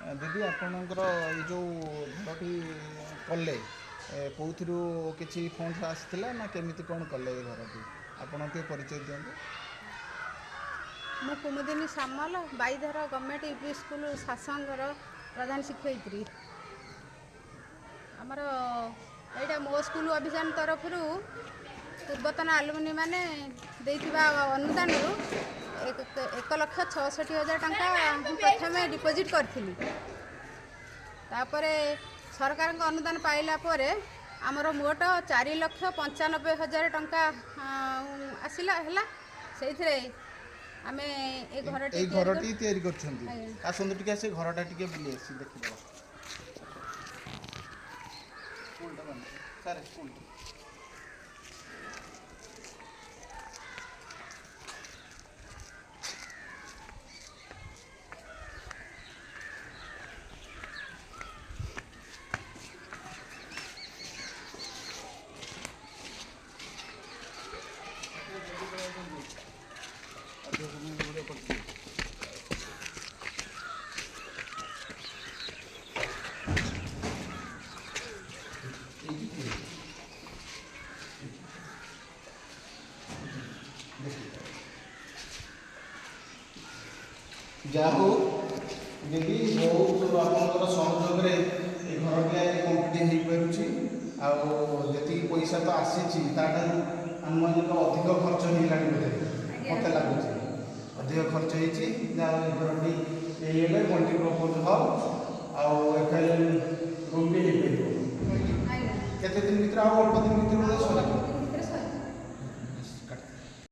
दीदी आपणकर ये जो घरटी कले कौन किसी फंड आसाला ना केमी कौन कले घरटी आपड़ टे परिचय दिखाँ मु कुमुदिनी सामल बाईधर गवर्नमेंट यूपी स्कूल शासनगर प्रधान शिक्षयित्री आमर यहाँ मो स्कूल अभियान तरफ पूर्वतन आलुमिनी मैंने अनुदान 1,66,000 टंका प्रथम डिपोजिट करी सरकार अनुदान पाइला आमर मोट 4,95,000 टंका आसला से आमे ए घरटी तैयारी करछंती आसंतु टिके से घरटा टिके बुली आसी देखिबा स्कूलटा बन सारे स्कूल जाहो दीदी बहुत आपंकर सहयोग घरटी कम्प्लीट हो पारुची आती पैसा तो आसी आनुमानिक अधिक खर्च होगा मत लगुच अधिक खर्च होती घरटी ये मल्टीपर्पज हल आल रूम भी हो पार केते दिन भर अल्प दिन भर